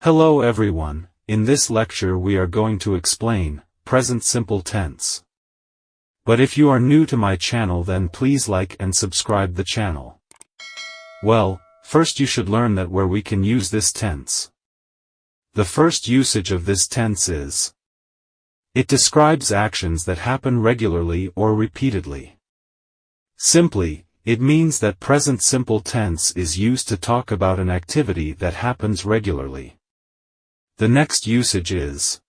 Hello everyone, in this lecture we are going to explain present simple tense. But if you are new to my channel, then please like and subscribe the channel. Well, first you should learn that where we can use this tense. The first usage of this tense is: it describes actions that happen regularly or repeatedly. Simply, it means that present simple tense is used to talk about an activity that happens regularly. The next usage is: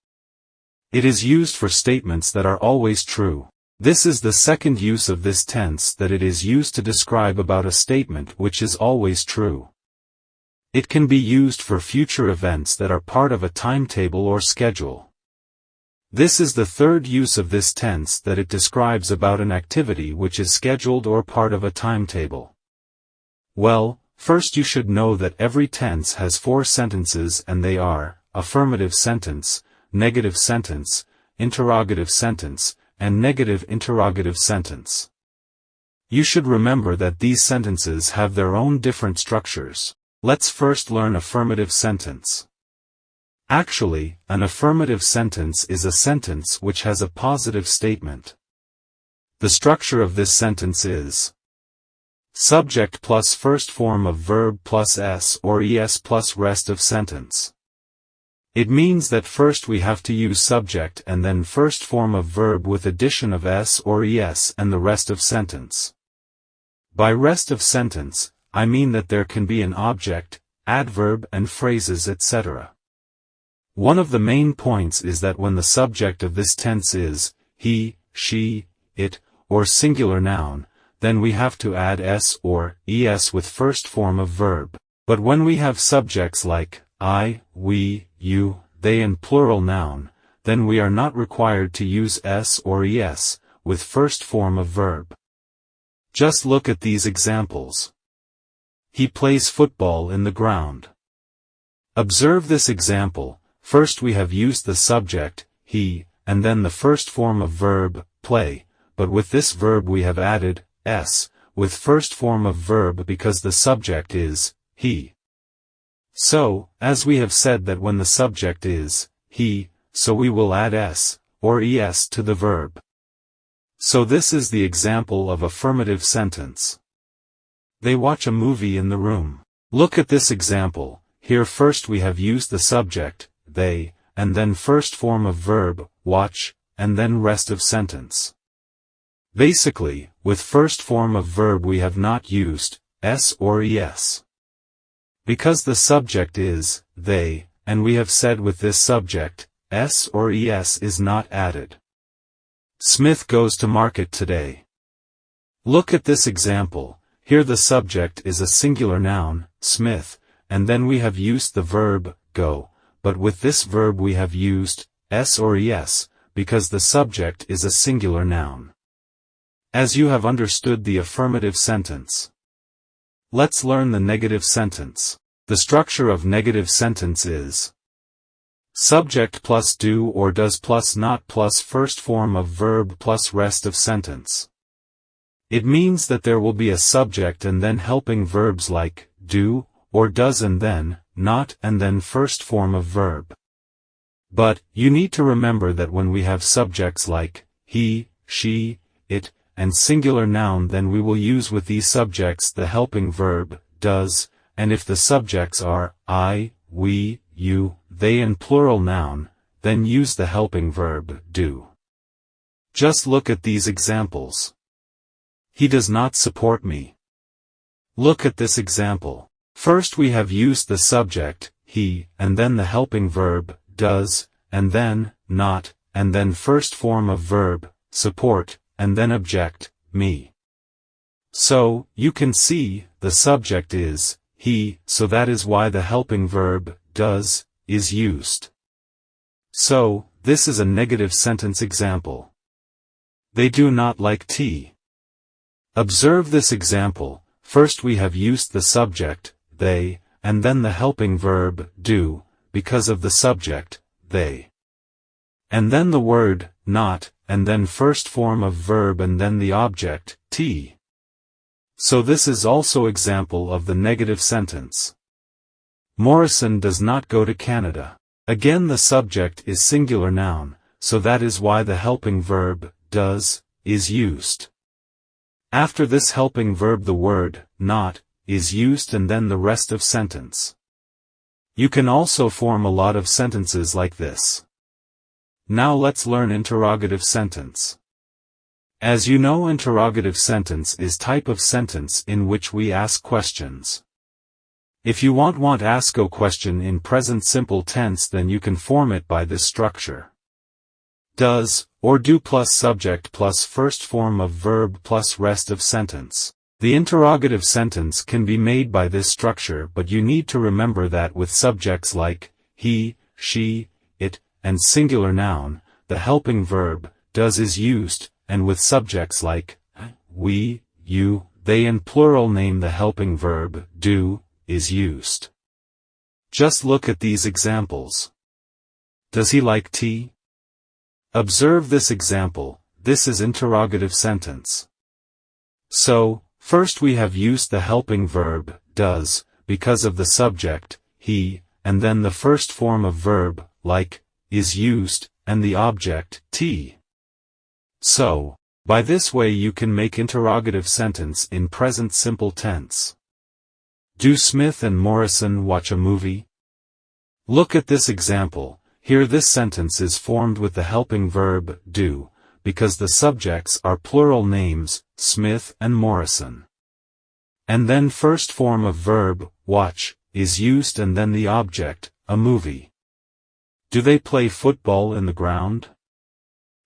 it is used for statements that are always true. This is the second use of this tense, that it is used to describe about a statement which is always true. It can be used for future events that are part of a timetable or schedule. This is the third use of this tense, that it describes about an activity which is scheduled or part of a timetable. Well, first you should know that every tense has 4 sentences, and they are: affirmative sentence, negative sentence, interrogative sentence, and negative interrogative sentence. You should remember that these sentences have their own different structures. Let's first learn affirmative sentence. Actually, an affirmative sentence is a sentence which has a positive statement. The structure of this sentence is: subject plus first form of verb plus s or es plus rest of sentence. It means that first we have to use subject and then first form of verb with addition of s or es and the rest of sentence. By rest of sentence, I mean that there can be an object, adverb and phrases, etc. One of the main points is that when the subject of this tense is he, she, it, or singular noun, then we have to add s or es with first form of verb. But when we have subjects like I, we, you, they and plural noun, then we are not required to use s or es with first form of verb. Just look at these examples. He plays football in the ground. Observe this example. First we have used the subject, he, and then the first form of verb, play, but with this verb we have added s with first form of verb because the subject is he. So, as we have said that when the subject is he, so we will add s or es to the verb. So this is the example of affirmative sentence. They watch a movie in the room. Look at this example. Here first we have used the subject, they, and then first form of verb, watch, and then rest of sentence. Basically, with first form of verb we have not used s or es. Because the subject is they, and we have said with this subject, s or es is not added. Smith goes to market today. Look at this example. Here the subject is a singular noun, Smith, and then we have used the verb, go, but with this verb we have used s or es, because the subject is a singular noun. As you have understood the affirmative sentence, let's learn the negative sentence. The structure of negative sentence is: subject plus do or does plus not plus first form of verb plus rest of sentence. It means that there will be a subject and then helping verbs like do, or does, and then not, and then first form of verb. But, you need to remember that when we have subjects like he, she, it, and singular noun, then we will use with these subjects the helping verb, does, and if the subjects are I, we, you, they and plural noun, then use the helping verb, do. Just look at these examples. He does not support me. Look at this example. First we have used the subject, he, and then the helping verb, does, and then, not, and then first form of verb, support, and then object, me. So, you can see, the subject is he, so that is why the helping verb, does, is used. So, this is a negative sentence example. They do not like tea. Observe this example. First we have used the subject, they, and then the helping verb, do, because of the subject, they. And then the word, not, and then first form of verb and then the object, tea. So this is also example of the negative sentence. Morrison does not go to Canada. Again, the subject is singular noun, so that is why the helping verb, does, is used. After this helping verb the word, not, is used and then the rest of sentence. You can also form a lot of sentences like this. Now let's learn interrogative sentence. As you know, interrogative sentence is type of sentence in which we ask questions. If you want ask a question in present simple tense, then you can form it by this structure. Does, or do plus subject plus first form of verb plus rest of sentence. The interrogative sentence can be made by this structure, but you need to remember that with subjects like he, she, it, and singular noun, the helping verb, does is used, and with subjects like we, you, they and plural name the helping verb, do, is used. Just look at these examples. Does he like tea? Observe this example, this is interrogative sentence. So, first we have used the helping verb, does, because of the subject, he, and then the first form of verb, like, is used, and the object, tea. So, by this way you can make interrogative sentence in present simple tense. Do Smith and Morrison watch a movie? Look at this example. Here this sentence is formed with the helping verb, do, because the subjects are plural names, Smith and Morrison. And then first form of verb, watch, is used and then the object, a movie. Do they play football in the ground?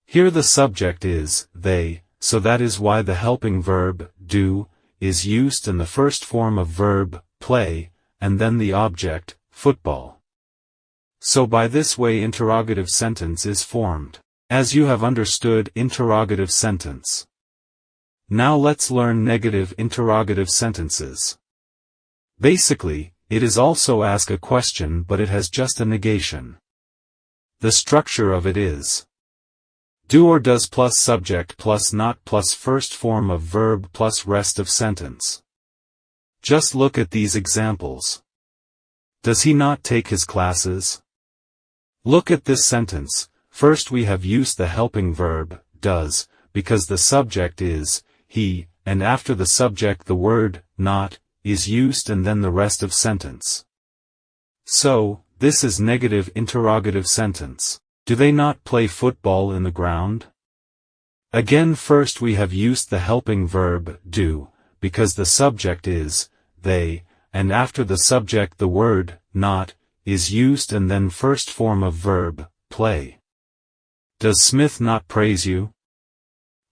Here the subject is, they, so that is why the helping verb, do, is used and the first form of verb, play, and then the object, football. So by this way interrogative sentence is formed. As you have understood interrogative sentence. Now let's learn negative interrogative sentences. Basically, it is also ask a question but it has just a negation. The structure of it is do or does plus subject plus not plus first form of verb plus rest of sentence. Just look at these examples. Does he not take his classes? Look at this sentence. First we have used the helping verb, does, because the subject is, he, and after the subject the word, not, is used and then the rest of sentence. So, this is negative interrogative sentence. Do they not play football in the ground? Again, first we have used the helping verb, do, because the subject is, they, and after the subject the word, not, is used and then first form of verb, play. Does Smith not praise you?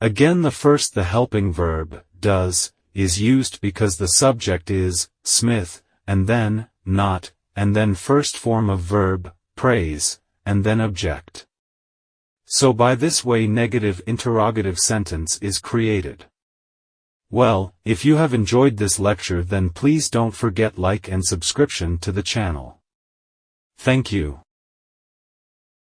Again the helping verb, does, is used because the subject is, Smith, and then, not, and then first form of verb, praise, and then object. So by this way negative interrogative sentence is created. Well, if you have enjoyed this lecture then please don't forget like and subscription to the channel. Thank you.